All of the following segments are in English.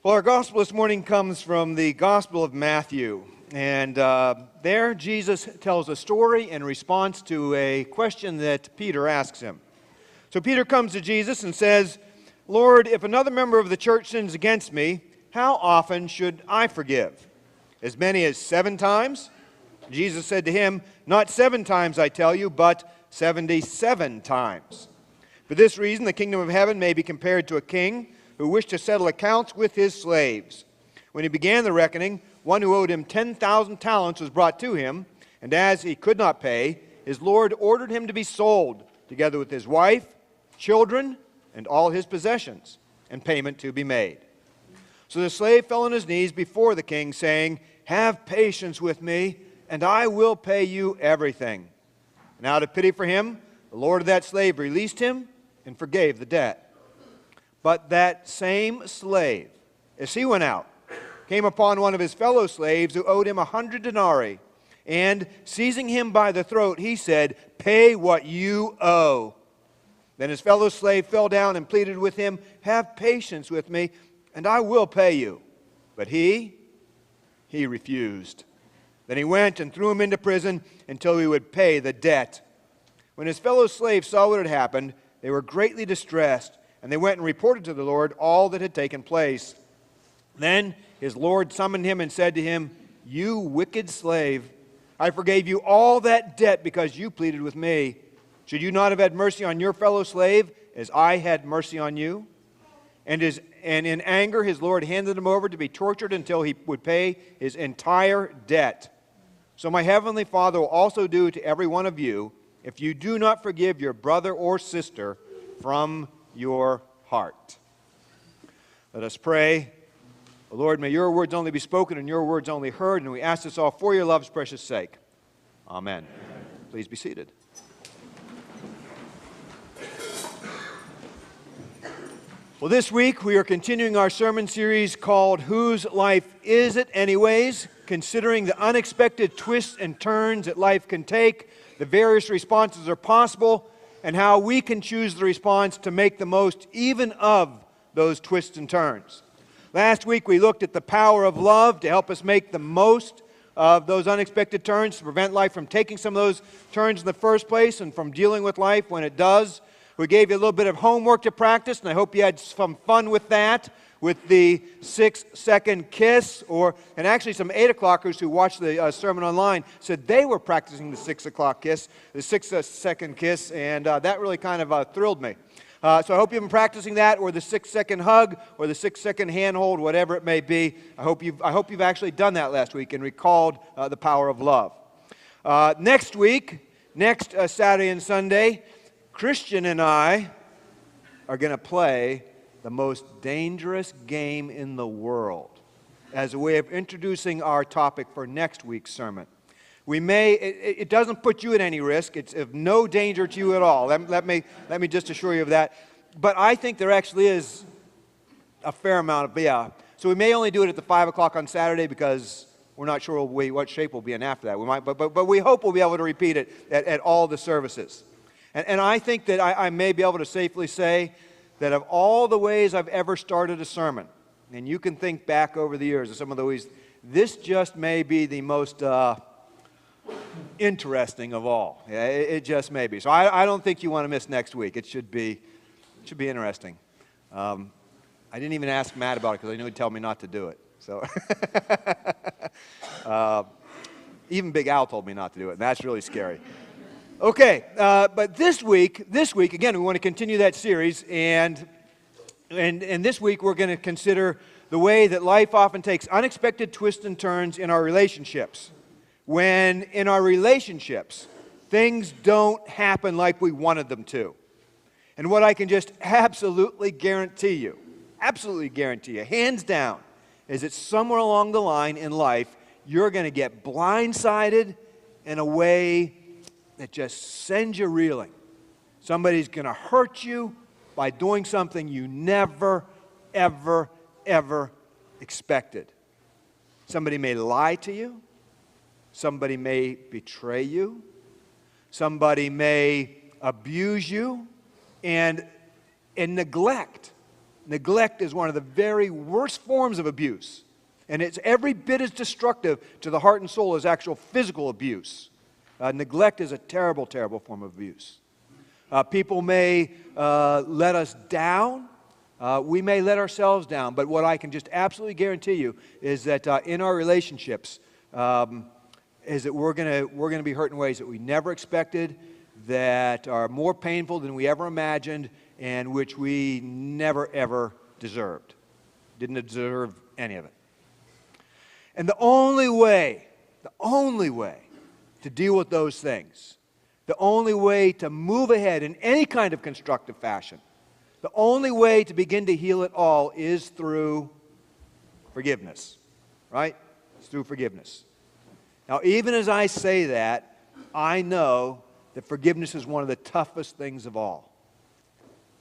Well, our gospel this morning comes from the Gospel of Matthew. And there Jesus tells a story in response to a question that Peter asks him. So Peter comes to Jesus and says, "Lord, if another member of the church sins against me, how often should I forgive? As many as 7 times?" Jesus said to him, "Not 7 times, I tell you, but 77 times. For this reason, the kingdom of heaven may be compared to a king who wished to settle accounts with his slaves. When he began the reckoning, one who owed him 10,000 talents was brought to him, and as he could not pay, his lord ordered him to be sold, together with his wife, children, and all his possessions, and payment to be made. So the slave fell on his knees before the king, saying, 'Have patience with me, and I will pay you everything.' And out of pity for him, the lord of that slave released him and forgave the debt. But that same slave, as he went out, came upon one of his fellow slaves who owed him 100 denarii, and seizing him by the throat, he said, 'Pay what you owe.' Then his fellow slave fell down and pleaded with him, 'Have patience with me, and I will pay you.' But he refused. Then he went and threw him into prison until he would pay the debt. When his fellow slaves saw what had happened, they were greatly distressed, and they went and reported to the Lord all that had taken place. Then his Lord summoned him and said to him, 'You wicked slave, I forgave you all that debt because you pleaded with me. Should you not have had mercy on your fellow slave as I had mercy on you?' And in anger his Lord handed him over to be tortured until he would pay his entire debt. So my heavenly Father will also do to every one of you if you do not forgive your brother or sister from your heart." Let us pray. Lord, may your words only be spoken and your words only heard, and we ask this all for your love's precious sake. Amen. Please be seated. Well, this week we are continuing our sermon series called Whose Life Is It Anyways? Considering the unexpected twists and turns that life can take, the various responses are possible, and how we can choose the response to make the most even of those twists and turns. Last week we looked at the power of love to help us make the most of those unexpected turns, to prevent life from taking some of those turns in the first place and from dealing with life when it does. We gave you a little bit of homework to practice, and I hope you had some fun with that, with the 6-second kiss, and actually some 8 o'clockers who watched the sermon online said they were practicing the 6 o'clock kiss, the 6-second kiss, and that really kind of thrilled me. So I hope you've been practicing that, or the 6-second hug, or the 6-second handhold, whatever it may be. I hope you've actually done that last week and recalled the power of love. Next Saturday and Sunday, Christian and I are going to play the most dangerous game in the world as a way of introducing our topic for next week's sermon. It doesn't put you at any risk. It's of no danger to you at all. Let me just assure you of that. But I think there actually is a fair amount of, So we may only do it at the 5 o'clock on Saturday because we're not sure what shape we'll be in after that. We might, but we hope we'll be able to repeat it at all the services. And I think that I may be able to safely say that of all the ways I've ever started a sermon, and you can think back over the years of some of the ways, this just may be the most interesting of all. Yeah, it just may be. So I don't think you want to miss next week. It should be interesting. I didn't even ask Matt about it because I knew he'd tell me not to do it. So even Big Al told me not to do it, and that's really scary. Okay, but this week, again, we want to continue that series, and this week we're going to consider the way that life often takes unexpected twists and turns in our relationships. When in our relationships, things don't happen like we wanted them to. And what I can just absolutely guarantee you, hands down, is that somewhere along the line in life, you're going to get blindsided in a way that just sends you reeling. Somebody's going to hurt you by doing something you never, ever, ever expected. Somebody may lie to you. Somebody may betray you. Somebody may abuse you. And neglect Neglect is one of the very worst forms of abuse. And it's every bit as destructive to the heart and soul as actual physical abuse. Neglect is a terrible, terrible form of abuse. People may let us down. We may let ourselves down. But what I can just absolutely guarantee you is that in our relationships, is that we're going to be hurt in ways that we never expected, that are more painful than we ever imagined, and which we never, ever deserved. Didn't deserve any of it. And the only way to deal with those things, the only way to move ahead in any kind of constructive fashion, the only way to begin to heal it all is through forgiveness, right? It's through forgiveness. Now, even as I say that, I know that forgiveness is one of the toughest things of all.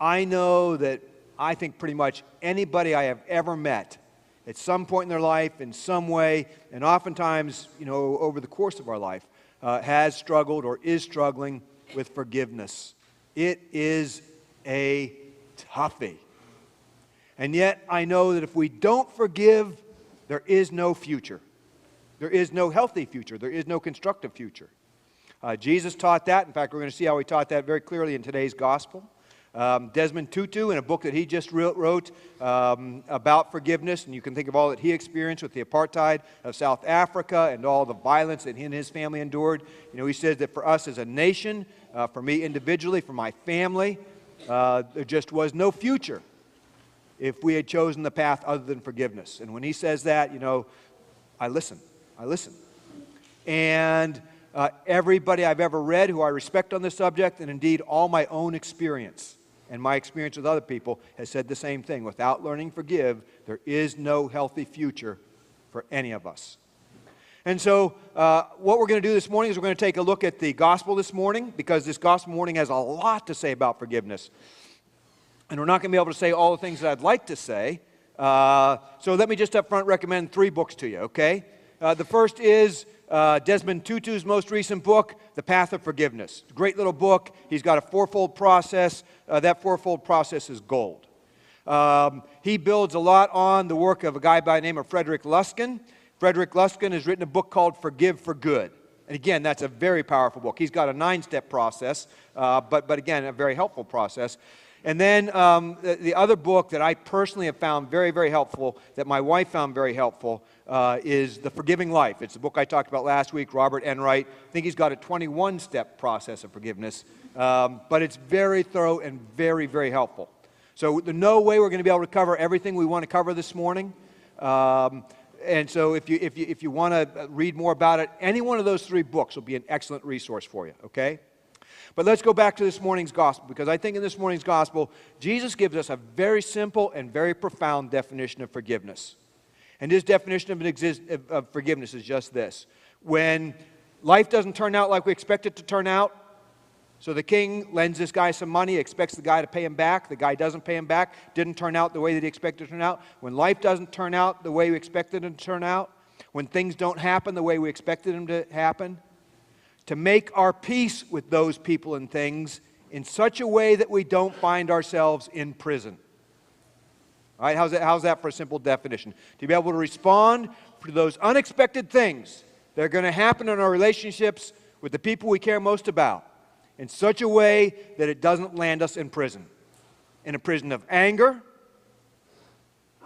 I know that I think pretty much anybody I have ever met at some point in their life, in some way, and oftentimes, over the course of our life, has struggled or is struggling with forgiveness. It is a toughie. And yet, I know that if we don't forgive, there is no future. There is no healthy future. There is no constructive future. Jesus taught that. In fact, we're going to see how he taught that very clearly in today's gospel. Desmond Tutu, in a book that he just wrote about forgiveness, and you can think of all that he experienced with the apartheid of South Africa and all the violence that he and his family endured. He says that for us as a nation, for me individually, for my family, there just was no future if we had chosen the path other than forgiveness. And when he says that, I listen. And everybody I've ever read who I respect on this subject, and indeed all my own experience and my experience with other people, has said the same thing. Without learning to forgive, there is no healthy future for any of us. And so what we're going to do this morning is we're going to take a look at the gospel this morning, because this gospel morning has a lot to say about forgiveness. And we're not going to be able to say all the things that I'd like to say. So let me just up front recommend 3 books to you, okay? The first is Desmond Tutu's most recent book, The Path of Forgiveness. Great little book. He's got a 4-fold process. That 4-fold process is gold. He builds a lot on the work of a guy by the name of Frederick Luskin. Frederick Luskin has written a book called Forgive for Good. And again, that's a very powerful book. He's got a 9-step process, but again, a very helpful process. And then the other book that I personally have found very, very helpful, that my wife found very helpful, is The Forgiving Life. It's the book I talked about last week, Robert Enright. I think he's got a 21-step process of forgiveness, but it's very thorough and very, very helpful. So there's no way we're going to be able to cover everything we want to cover this morning. And so if you want to read more about it, any one of those 3 books will be an excellent resource for you, okay? But let's go back to this morning's gospel, because I think in this morning's gospel, Jesus gives us a very simple and very profound definition of forgiveness. And his definition of forgiveness is just this. When life doesn't turn out like we expect it to turn out, so the king lends this guy some money, expects the guy to pay him back. The guy doesn't pay him back, didn't turn out the way that he expected it to turn out. When life doesn't turn out the way we expected it to turn out, when things don't happen the way we expected them to happen, to make our peace with those people and things in such a way that we don't find ourselves in prison. All right, how's that for a simple definition? To be able to respond to those unexpected things that are going to happen in our relationships with the people we care most about in such a way that it doesn't land us in prison. In a prison of anger,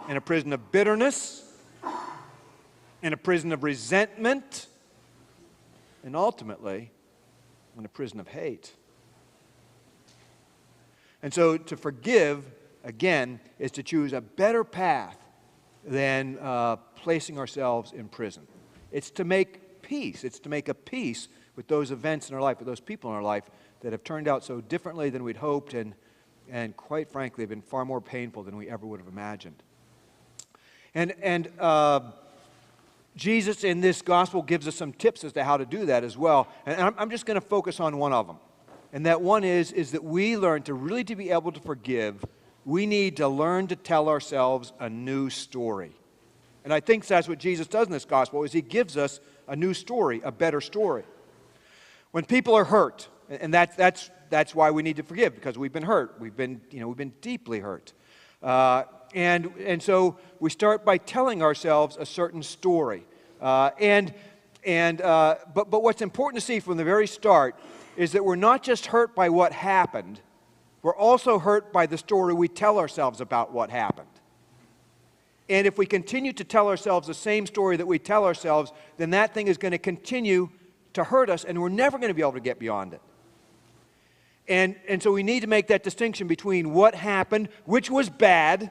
in a prison of bitterness, in a prison of resentment, and ultimately, in a prison of hate. And so to forgive, again, is to choose a better path than placing ourselves in prison. It's to make peace. It's to make a peace with those events in our life, with those people in our life that have turned out so differently than we'd hoped, and quite frankly, have been far more painful than we ever would have imagined. And Jesus in this gospel gives us some tips as to how to do that as well. And I'm just going to focus on one of them. And that one is that we learn to really to be able to forgive, we need to learn to tell ourselves a new story. And I think that's what Jesus does in this gospel, is he gives us a new story, a better story. When people are hurt, and that's why we need to forgive, because we've been hurt. We've been deeply hurt. And so we start by telling ourselves a certain story. But what's important to see from the very start is that we're not just hurt by what happened, we're also hurt by the story we tell ourselves about what happened. And if we continue to tell ourselves the same story that we tell ourselves, then that thing is going to continue to hurt us, and we're never going to be able to get beyond it. And so we need to make that distinction between what happened, which was bad.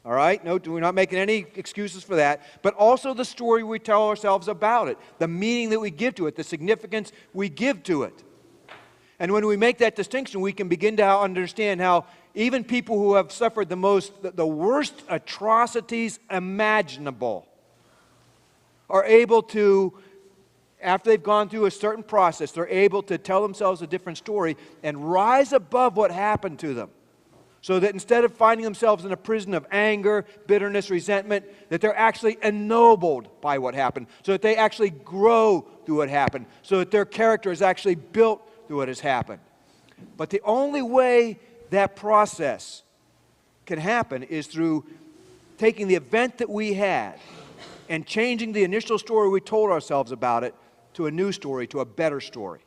All right? No, we're not making any excuses for that. But also the story we tell ourselves about it, the meaning that we give to it, the significance we give to it. And when we make that distinction, we can begin to understand how even people who have suffered the worst atrocities imaginable are able to, after they've gone through a certain process, they're able to tell themselves a different story and rise above what happened to them. So that instead of finding themselves in a prison of anger, bitterness, resentment, that they're actually ennobled by what happened. So that they actually grow through what happened. So that their character is actually built through what has happened. But the only way that process can happen is through taking the event that we had and changing the initial story we told ourselves about it to a new story, to a better story.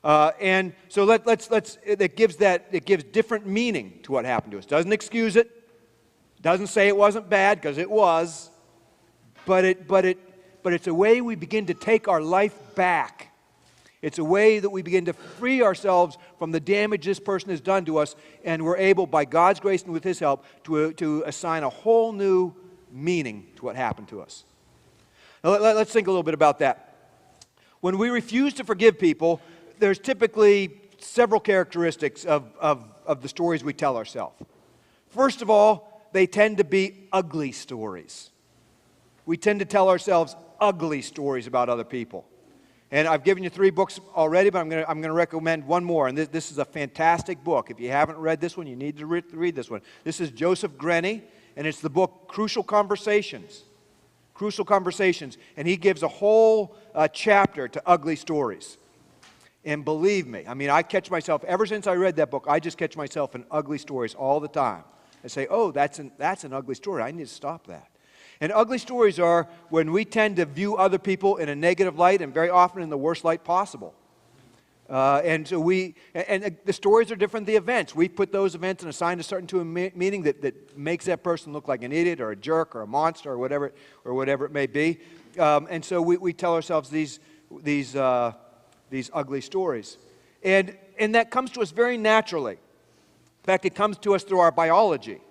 And so it gives different meaning to what happened to us. Doesn't excuse it. Doesn't say it wasn't bad, because it was. But it's a way we begin to take our life back. It's a way that we begin to free ourselves from the damage this person has done to us, and we're able, by God's grace and with His help, to assign a whole new meaning to what happened to us. Now let's think a little bit about that. When we refuse to forgive people, there's typically several characteristics of the stories we tell ourselves. First of all, they tend to be ugly stories. We tend to tell ourselves ugly stories about other people. And I've given you 3 books already, but I'm going to recommend one more. And this is a fantastic book. If you haven't read this one, you need to read this one. This is Joseph Grenny, and it's the book Crucial Conversations. Crucial Conversations. And he gives a whole chapter to ugly stories. And believe me, I mean, I catch myself, ever since I read that book, I just catch myself in ugly stories all the time. I say, oh, that's an ugly story. I need to stop that. And ugly stories are when we tend to view other people in a negative light, and very often in the worst light possible. And the stories are different than the events. We put those events and assign a certain meaning that makes that person look like an idiot or a jerk or a monster or whatever it may be. And so we tell ourselves these ugly stories. And that comes to us very naturally. In fact, it comes to us through our biology.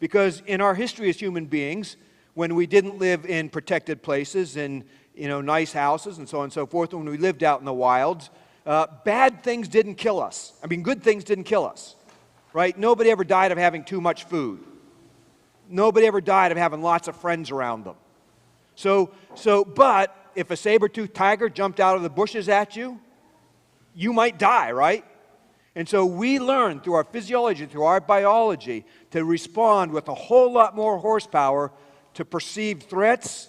Because in our history as human beings, when we didn't live in protected places and nice houses and so on and so forth, when we lived out in the wilds, bad things didn't kill us. I mean, good things didn't kill us, right? Nobody ever died of having too much food. Nobody ever died of having lots of friends around them. But if a saber-toothed tiger jumped out of the bushes at you, you might die, right? And so we learn through our physiology, through our biology, to respond with a whole lot more horsepower to perceived threats,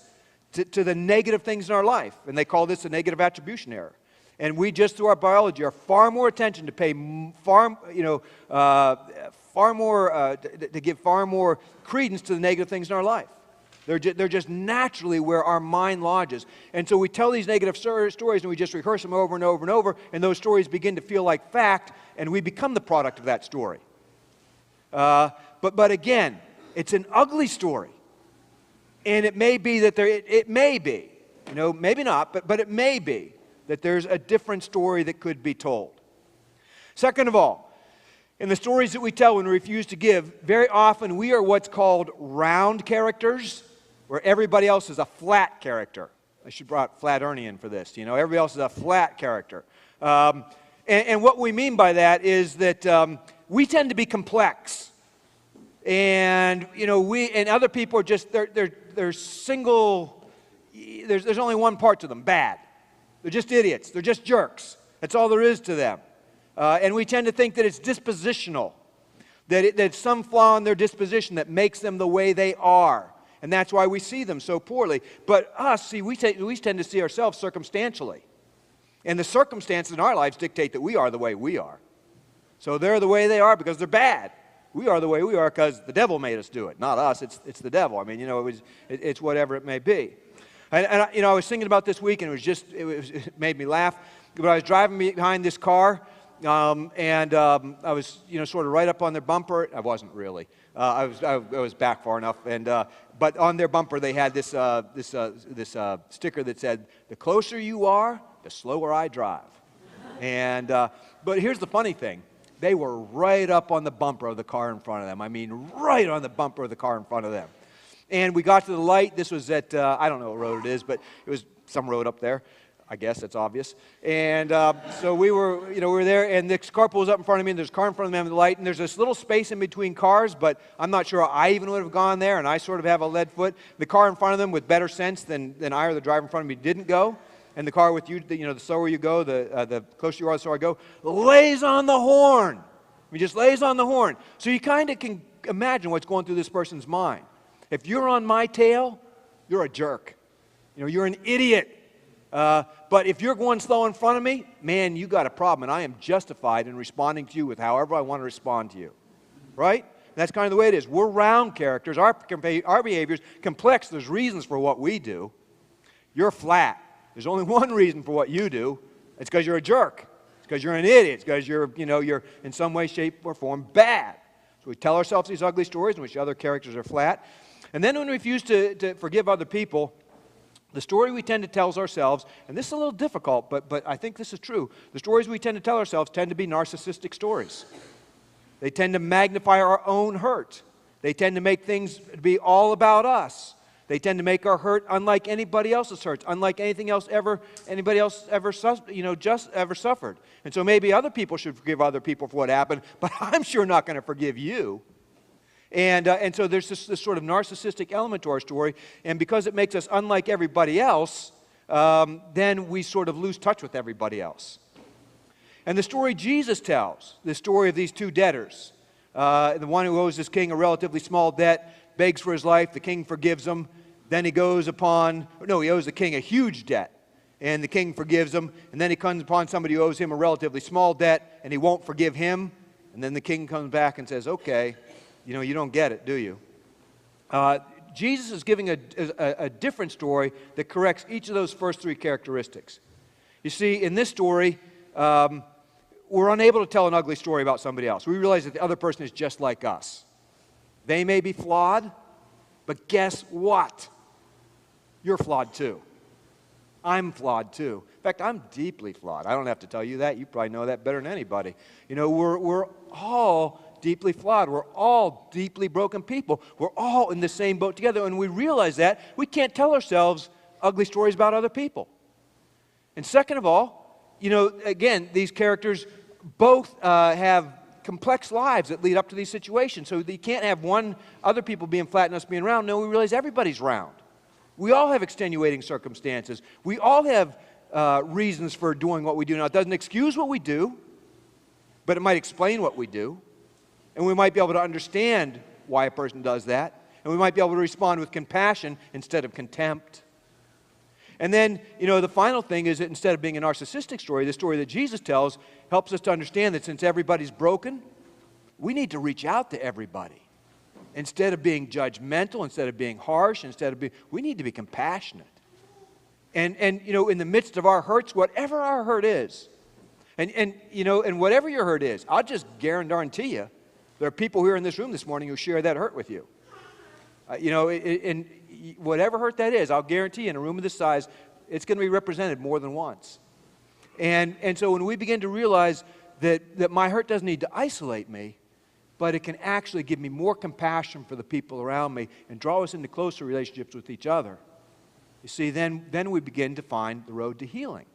to the negative things in our life. And they call this a negative attribution error. And we just, through our biology, are far more attention to pay to give far more credence to the negative things in our life. They're just naturally where our mind lodges. And so we tell these negative stories and we just rehearse them over and over and over, and those stories begin to feel like fact, and we become the product of that story. But again, it's an ugly story. And it may be that maybe not, but it may be that there's a different story that could be told. Second of all, in the stories that we tell when we refuse to give, very often we are what's called round characters, where everybody else is a flat character. I should have brought Flat Ernie in for this. Everybody else is a flat character. And what we mean by that is that we tend to be complex. And, and other people are just, they're single, there's only one part to them, bad. They're just idiots. They're just jerks. That's all there is to them. And we tend to think that it's dispositional, that it's some flaw in their disposition that makes them the way they are. And that's why we see them so poorly. But us, we tend to see ourselves circumstantially. And the circumstances in our lives dictate that we are the way we are. So they're the way they are because they're bad. We are the way we are because the devil made us do it, not us. It's the devil. I mean, it's whatever it may be. And I was thinking about this week, and it made me laugh. But I was driving behind this car, and I was, sort of right up on their bumper. I wasn't really. I was back far enough, but on their bumper they had this sticker that said, "The closer you are, the slower I drive." And but here's the funny thing: they were right up on the bumper of the car in front of them. I mean, right on the bumper of the car in front of them. And we got to the light. This was at I don't know what road it is, but it was some road up there. I guess it's obvious. And so we were there, and this car pulls up in front of me, and there's a car in front of me at the light, and there's this little space in between cars, but I'm not sure I even would have gone there, and I sort of have a lead foot. The car in front of them with better sense than I or the driver in front of me didn't go, and the car with you, the slower you go, the closer you are, the slower I go, lays on the horn. He just lays on the horn. So you kind of can imagine what's going through this person's mind. If you're on my tail, you're a jerk. You're an idiot. But if you're going slow in front of me, man, you got a problem, and I am justified in responding to you with however I want to respond to you. Right? And that's kind of the way it is. We're round characters. Our behavior is complex. There's reasons for what we do. You're flat. There's only one reason for what you do. It's because you're a jerk. It's because you're an idiot. It's because you're in some way, shape, or form bad. So we tell ourselves these ugly stories in which the other characters are flat. And then when we refuse to forgive other people, the story we tend to tell ourselves, and this is a little difficult, but I think this is true. The stories we tend to tell ourselves tend to be narcissistic stories. They tend to magnify our own hurt. They tend to make things be all about us. They tend to make our hurt unlike anybody else's hurts, unlike anybody else ever suffered. And so maybe other people should forgive other people for what happened, but I'm sure not going to forgive you. And so there's this sort of narcissistic element to our story, and because it makes us unlike everybody else, then we sort of lose touch with everybody else. And the story Jesus tells, the story of these two debtors, the one who owes this king a relatively small debt, begs for his life, the king forgives him, then he owes the king a huge debt, and the king forgives him, and then he comes upon somebody who owes him a relatively small debt, and he won't forgive him, and then the king comes back and says, okay, you don't get it, do you? Jesus is giving a different story that corrects each of those first three characteristics. You see, in this story, we're unable to tell an ugly story about somebody else. We realize that the other person is just like us. They may be flawed, but guess what? You're flawed too. I'm flawed too. In fact, I'm deeply flawed. I don't have to tell you that. You probably know that better than anybody. We're all deeply flawed. We're all deeply broken people. We're all in the same boat together. And we realize that, we can't tell ourselves ugly stories about other people. And second of all, again, these characters both have complex lives that lead up to these situations. So you can't have other people being flat and us being round. No, we realize everybody's round. We all have extenuating circumstances. We all have reasons for doing what we do. Now, it doesn't excuse what we do, but it might explain what we do. And we might be able to understand why a person does that. And we might be able to respond with compassion instead of contempt. And then, the final thing is that instead of being a narcissistic story, the story that Jesus tells helps us to understand that since everybody's broken, we need to reach out to everybody. Instead of being judgmental, instead of being harsh, we need to be compassionate. And in the midst of our hurts, whatever our hurt is, and whatever your hurt is, I'll just guarantee you, there are people here in this room this morning who share that hurt with you. And whatever hurt that is, I'll guarantee you in a room of this size, it's going to be represented more than once. And so when we begin to realize that my hurt doesn't need to isolate me, but it can actually give me more compassion for the people around me and draw us into closer relationships with each other, you see, then we begin to find the road to healing.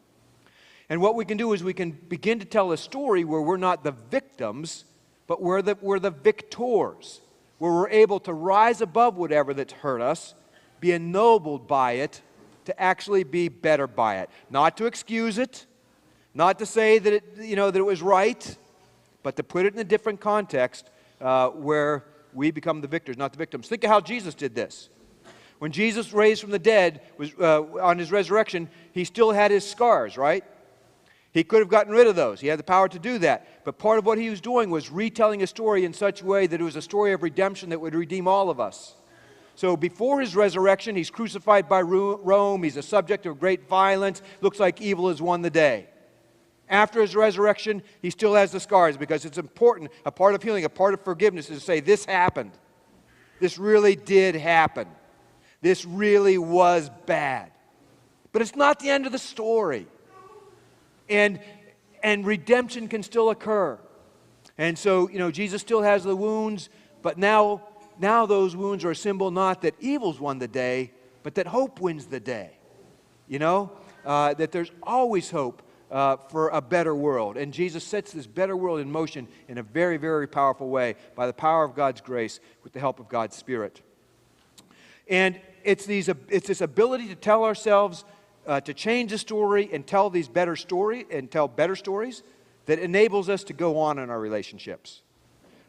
And what we can do is we can begin to tell a story where we're not the victims, but we're the victors, where we're able to rise above whatever that's hurt us, be ennobled by it, to actually be better by it. Not to excuse it, not to say that it was right, but to put it in a different context where we become the victors, not the victims. Think of how Jesus did this. When Jesus raised from the dead, on his resurrection, he still had his scars, right? He could have gotten rid of those. He had the power to do that. But part of what he was doing was retelling a story in such a way that it was a story of redemption that would redeem all of us. So before his resurrection, he's crucified by Rome. He's a subject of great violence. Looks like evil has won the day. After his resurrection, he still has the scars because it's important. A part of healing, a part of forgiveness is to say, this happened. This really did happen. This really was bad. But it's not the end of the story. And redemption can still occur. And so, Jesus still has the wounds, but now those wounds are a symbol not that evil's won the day, but that hope wins the day. That there's always hope for a better world. And Jesus sets this better world in motion in a very, very powerful way by the power of God's grace with the help of God's Spirit. And it's this ability to tell ourselves, to change the story and tell these better stories that enables us to go on in our relationships.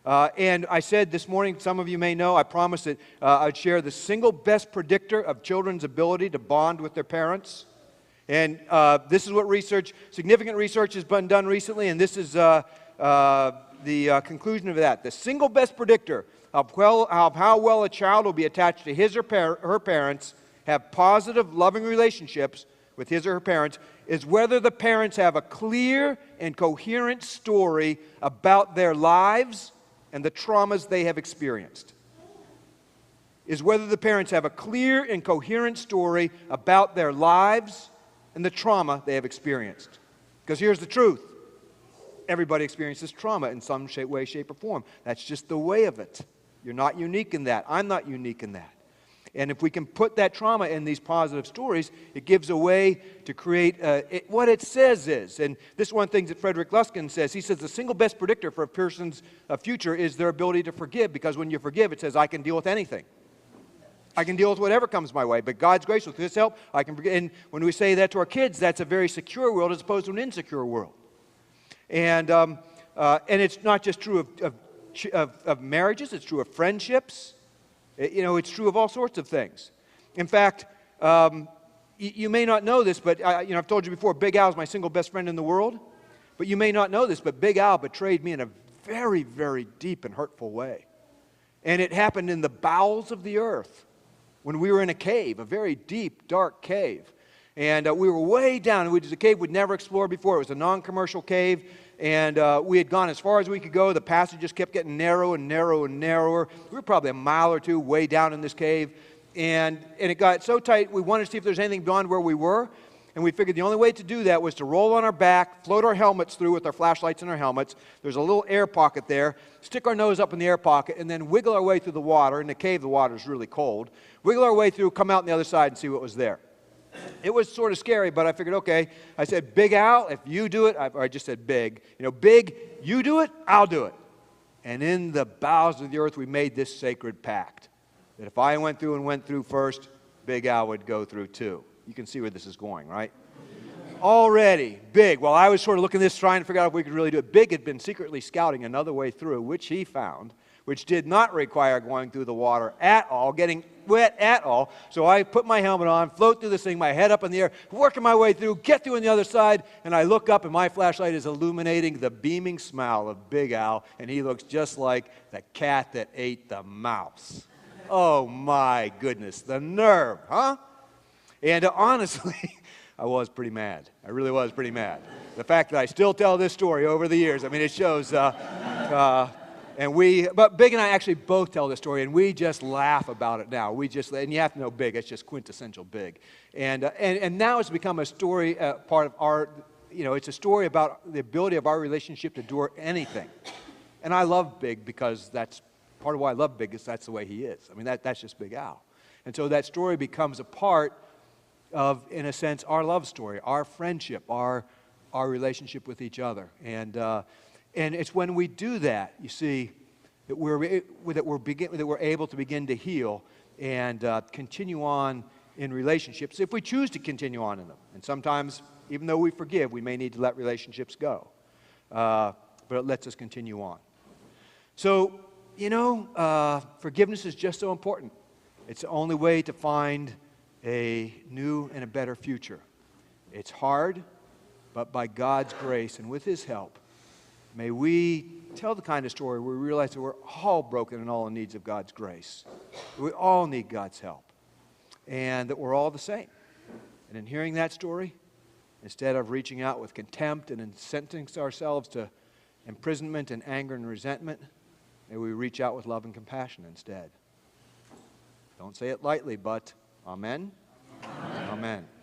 And I said this morning, some of you may know, I promised that I'd share the single best predictor of children's ability to bond with their parents. And this is what significant research has been done recently, and this is the conclusion of that. The single best predictor of how well a child will be attached to his or her parents, have positive, loving relationships with his or her parents, is whether the parents have a clear and coherent story about their lives and the traumas they have experienced. Is whether the parents have a clear and coherent story about their lives and the trauma they have experienced. Because here's the truth. Everybody experiences trauma in some way, shape, or form. That's just the way of it. You're not unique in that. I'm not unique in that. And if we can put that trauma in these positive stories, it gives a way to create what it says is. And this is one of the things that Frederick Luskin says. He says the single best predictor for a person's future is their ability to forgive. Because when you forgive, it says, I can deal with anything. I can deal with whatever comes my way. But God's grace, with His help, I can forgive. And when we say that to our kids, that's a very secure world as opposed to an insecure world. And it's not just true of marriages. It's true of friendships. It's true of all sorts of things. In fact, you may not know this, but I've told you before, Big Al is my single best friend in the world. But you may not know this, but Big Al betrayed me in a very, very deep and hurtful way. And it happened in the bowels of the earth when we were in a cave, a very deep, dark cave. And we were way down. It was a cave we'd never explored before. It was a non-commercial cave. And we had gone as far as we could go. The passage just kept getting narrow and narrow and narrower. We were probably a mile or two way down in this cave. And it got so tight, we wanted to see if there's anything beyond where we were. And we figured the only way to do that was to roll on our back, float our helmets through with our flashlights in our helmets. There's a little air pocket there. Stick our nose up in the air pocket, and then wiggle our way through the water. In the cave, the water is really cold. Wiggle our way through, come out on the other side, and see what was there. It was sort of scary, but I figured, okay. I said, Big Al, if you do it, I just said Big. Big, you do it, I'll do it. And in the bowels of the earth, we made this sacred pact that if I went through first, Big Al would go through too. You can see where this is going, right? Already, Big, while I was sort of looking at this, trying to figure out if we could really do it, Big had been secretly scouting another way through, which he found, which did not require going through the water at all, getting wet at all. So I put my helmet on, float through this thing, my head up in the air, working my way through, get through on the other side, and I look up and my flashlight is illuminating the beaming smile of Big Al, and he looks just like the cat that ate the mouse. Oh my goodness, the nerve, huh? And honestly, I was pretty mad. I really was pretty mad. The fact that I still tell this story over the years, it shows... But Big and I actually both tell this story, and we just laugh about it now. And you have to know Big, it's just quintessential Big. And now it's become a story, part of our, it's a story about the ability of our relationship to endure anything. And I love Big because that's part of why I love Big is that's the way he is. That's just Big Al. And so that story becomes a part of, in a sense, our love story, our friendship, our relationship with each other. And it's when we do that, you see, that we're able to begin to heal and continue on in relationships if we choose to continue on in them. And sometimes, even though we forgive, we may need to let relationships go. But it lets us continue on. So, forgiveness is just so important. It's the only way to find a new and a better future. It's hard, but by God's grace and with His help, may we tell the kind of story where we realize that we're all broken and all in need of God's grace. We all need God's help, and that we're all the same. And in hearing that story, instead of reaching out with contempt and sentencing ourselves to imprisonment and anger and resentment, may we reach out with love and compassion instead. Don't say it lightly, but amen. Amen. Amen.